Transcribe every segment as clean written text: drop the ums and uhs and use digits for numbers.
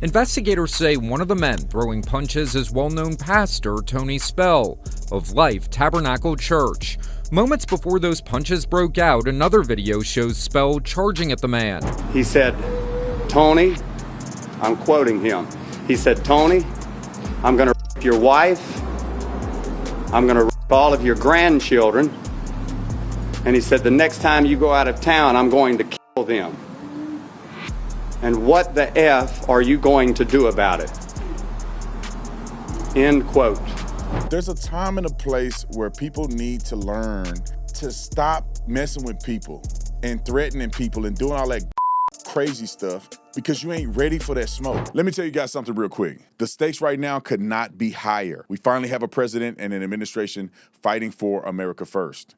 Investigators say one of the men throwing punches is well-known pastor Tony Spell of Life Tabernacle Church. Moments before those punches broke out, another video shows Spell charging at the man. He said, "Tony," I'm quoting him, he said, "Tony, I'm going to rape your wife, I'm going to rape all of your grandchildren," and he said, "The next time you go out of town, I'm going to kill them. And what the F are you going to do about it?" End quote. There's a time and a place where people need to learn to stop messing with people and threatening people and doing all that crazy stuff because you ain't ready for that smoke. Let me tell you guys something real quick. The stakes right now could not be higher. We finally have a president and an administration fighting for America first.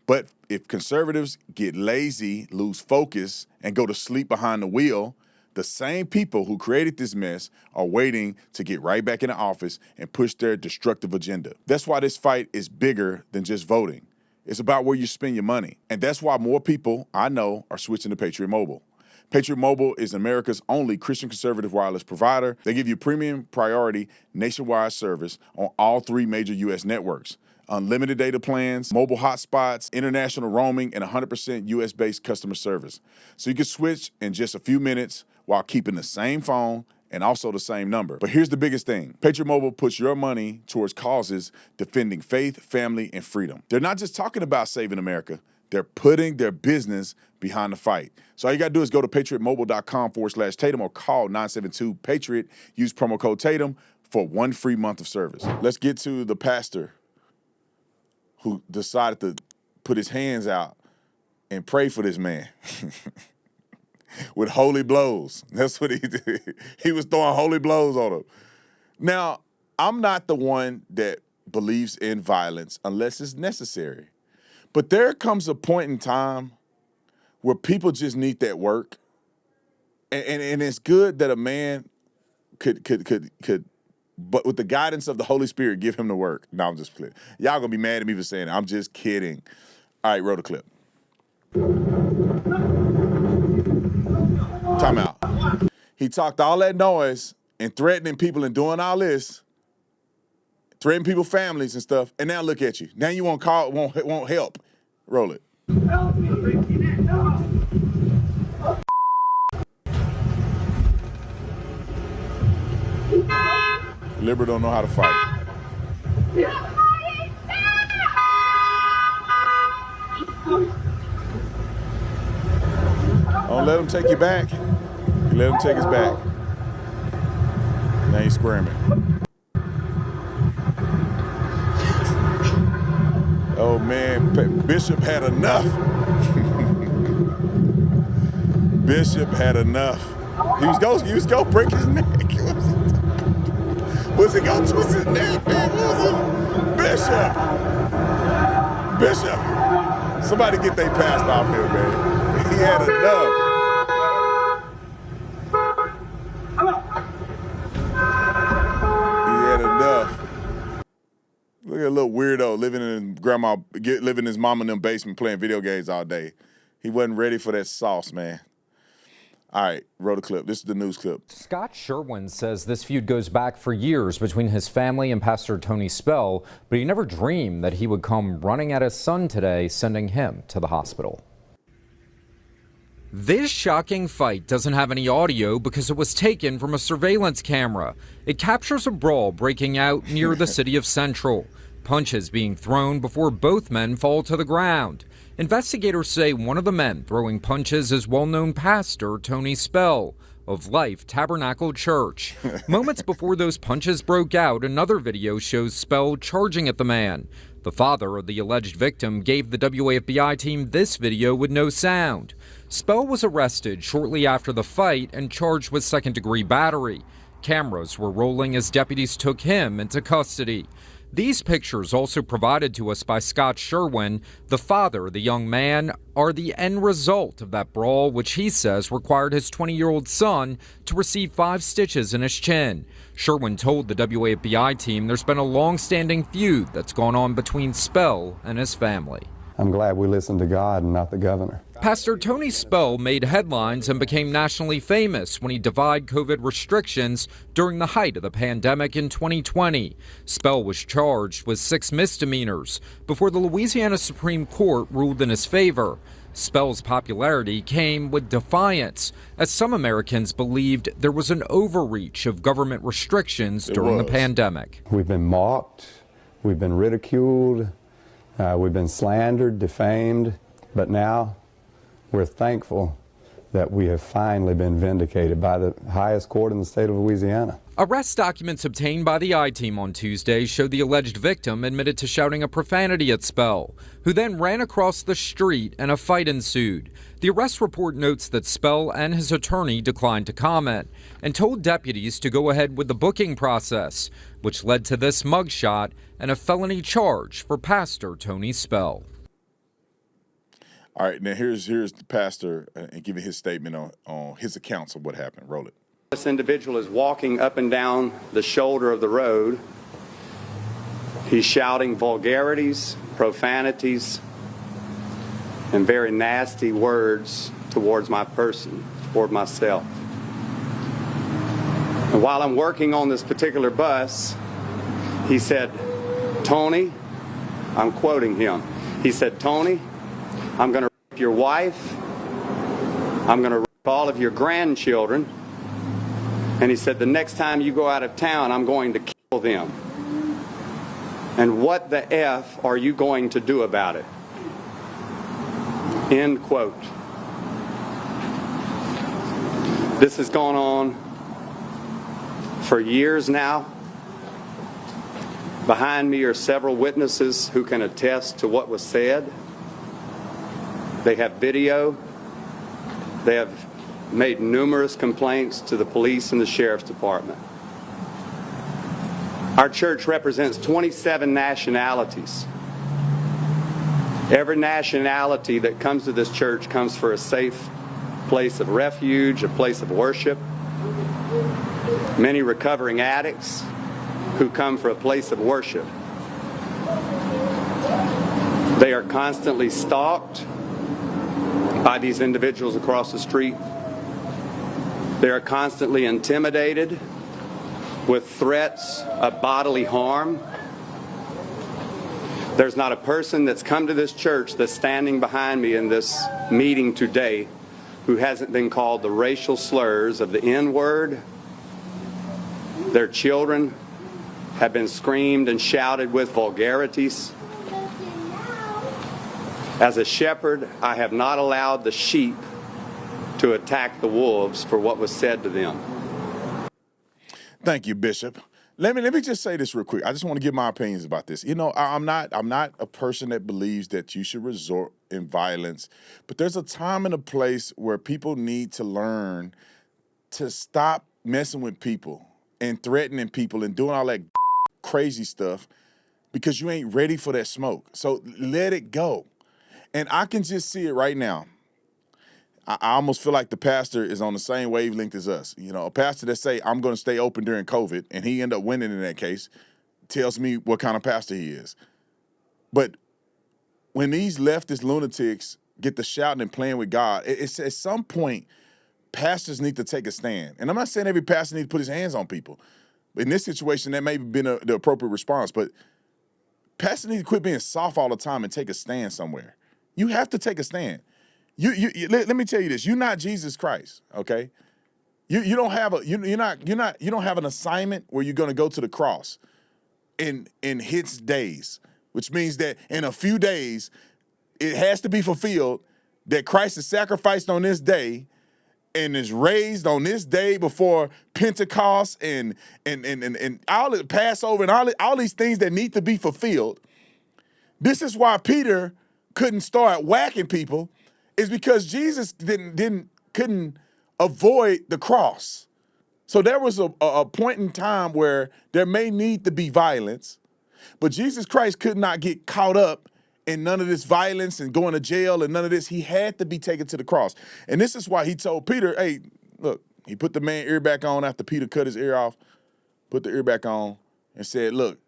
But if conservatives get lazy, lose focus, and go to sleep behind the wheel, the same people who created this mess are waiting to get right back into office and push their destructive agenda. That's why this fight is bigger than just voting. It's about where you spend your money. And that's why more people I know are switching to Patriot Mobile. Patriot Mobile is America's only Christian conservative wireless provider. They give you premium priority nationwide service on all 3 major U.S. networks. Unlimited data plans, mobile hotspots, international roaming, and 100% U.S.-based customer service. So you can switch in just a few minutes while keeping the same phone and also the same number. But here's the biggest thing. Patriot Mobile puts your money towards causes defending faith, family, and freedom. They're not just talking about saving America. They're putting their business behind the fight. So all you got to do is go to patriotmobile.com/Tatum or call 972-PATRIOT. Use promo code Tatum for 1 free month of service. Let's get to the pastor who decided to put his hands out and pray for this man with holy blows. That's what he did. He was throwing holy blows on him. Now, I'm not the one that believes in violence unless it's necessary. But there comes a point in time where people just need that work. And it's good that a man could, but with the guidance of the Holy Spirit, give him the work. No, I'm just kidding. Y'all gonna be mad at me for saying it. I'm just kidding. All right, roll the clip. Time out. He talked all that noise and threatening people and doing all this, threatening people's families and stuff, and now look at you. Now you won't call, won't help. Roll it. Liberal don't know how to fight. Don't let him take you back. You let him take us back. Now he's squirming. Oh man, Bishop had enough. Bishop had enough. He was going to break his neck. Was it going to twist his neck, man? Bishop! Bishop! Somebody get their pastor off here, man. He had enough. He had enough. Look at a little weirdo living in his mama in them basement playing video games all day. He wasn't ready for that sauce, man. All right, roll the clip. This is the news clip. Scott Sherwin says this feud goes back for years between his family and Pastor Tony Spell, but he never dreamed that he would come running at his son today, sending him to the hospital. This shocking fight doesn't have any audio because it was taken from a surveillance camera. It captures a brawl breaking out near the city of Central. Punches being thrown before both men fall to the ground. Investigators say one of the men throwing punches is well-known pastor Tony Spell of Life Tabernacle Church. Moments before those punches broke out, another video shows Spell charging at the man. The father of the alleged victim gave the WAFBI team this video with no sound. Spell was arrested shortly after the fight and charged with second-degree battery. Cameras were rolling as deputies took him into custody. These pictures, also provided to us by Scott Sherwin, the father of the young man, are the end result of that brawl, which he says required his 20-year-old son to receive 5 stitches in his chin. Sherwin told the WAFBI team there's been a long-standing feud that's gone on between Spell and his family. I'm glad we listened to God and not the governor. Pastor Tony Spell made headlines and became nationally famous when he defied COVID restrictions during the height of the pandemic in 2020. Spell was charged with 6 misdemeanors before the Louisiana Supreme Court ruled in his favor. Spell's popularity came with defiance, as some Americans believed there was an overreach of government restrictions during the pandemic. We've been mocked, we've been ridiculed, we've been slandered, defamed, but now we're thankful that we have finally been vindicated by the highest court in the state of Louisiana. Arrest documents obtained by the I-Team on Tuesday showed the alleged victim admitted to shouting a profanity at Spell, who then ran across the street and a fight ensued. The arrest report notes that Spell and his attorney declined to comment and told deputies to go ahead with the booking process, which led to this mugshot and a felony charge for Pastor Tony Spell. All right, now here's the pastor and giving his statement on his accounts of what happened. Roll it. This individual is walking up and down the shoulder of the road. He's shouting vulgarities, profanities, and very nasty words towards my person, toward myself. And while I'm working on this particular bus, he said, Tony, I'm quoting him. He said, Tony, I'm going to rape your wife. I'm going to rape all of your grandchildren. And he said, the next time you go out of town, I'm going to kill them. And what the F are you going to do about it? End quote. This has gone on for years now. Behind me are several witnesses who can attest to what was said. They have video. They have made numerous complaints to the police and the sheriff's department. Our church represents 27 nationalities. Every nationality that comes to this church comes for a safe place of refuge, a place of worship. Many recovering addicts who come for a place of worship. They are constantly stalked by these individuals across the street. They are constantly intimidated with threats of bodily harm. There's not a person that's come to this church that's standing behind me in this meeting today who hasn't been called the racial slurs of the N-word. Their children have been screamed and shouted with vulgarities. As a shepherd, I have not allowed the sheep to attack the wolves for what was said to them. Thank you, Bishop. Let me just say this real quick. I just want to give my opinions about this. You know, I'm not a person that believes that you should resort in violence, but there's a time and a place where people need to learn to stop messing with people and threatening people and doing all that crazy stuff because you ain't ready for that smoke. So let it go. And I can just see it right now. I almost feel like the pastor is on the same wavelength as us. You know, a pastor that say, I'm going to stay open during COVID, and he end up winning in that case, tells me what kind of pastor he is. But when these leftist lunatics get to shouting and playing with God, it's at some point, pastors need to take a stand. And I'm not saying every pastor needs to put his hands on people. In this situation, that may have been the appropriate response, but pastors need to quit being soft all the time and take a stand somewhere. You have to take a stand. Let me tell you this. You're not Jesus Christ, okay? You don't have you don't have an assignment where you're going to go to the cross in his days, which means that in a few days it has to be fulfilled that Christ is sacrificed on this day and is raised on this day before Pentecost and all the Passover and all these things that need to be fulfilled. This is why Peter couldn't start whacking people, is because Jesus couldn't avoid the cross. So there was a point in time where there may need to be violence, but Jesus Christ could not get caught up in none of this violence and going to jail and none of this. He had to be taken to the cross. And this is why he told Peter, hey, look, he put the man ear back on after Peter cut his ear off, put the ear back on and said, look,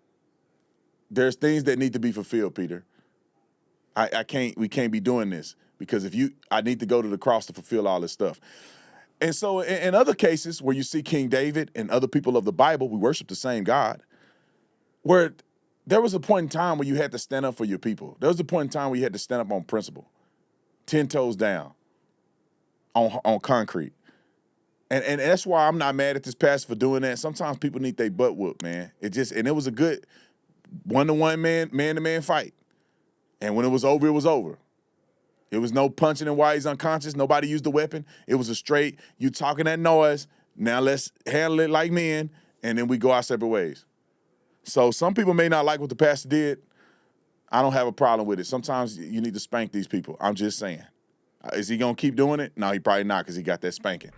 there's things that need to be fulfilled, Peter. We can't be doing this because I need to go to the cross to fulfill all this stuff. And so in other cases where you see King David and other people of the Bible, we worship the same God, where there was a point in time where you had to stand up for your people. There was a point in time where you had to stand up on principle, 10 toes down, on concrete. And that's why I'm not mad at this pastor for doing that. Sometimes people need their butt whooped, man. It was a good one-to-one man-to-man fight. And when it was over, it was over. It was no punching him while he's unconscious. Nobody used the weapon. It was a straight, you talking that noise, now let's handle it like men, and then we go our separate ways. So some people may not like what the pastor did. I don't have a problem with it. Sometimes you need to spank these people. I'm just saying. Is he going to keep doing it? No, he probably not because he got that spanking.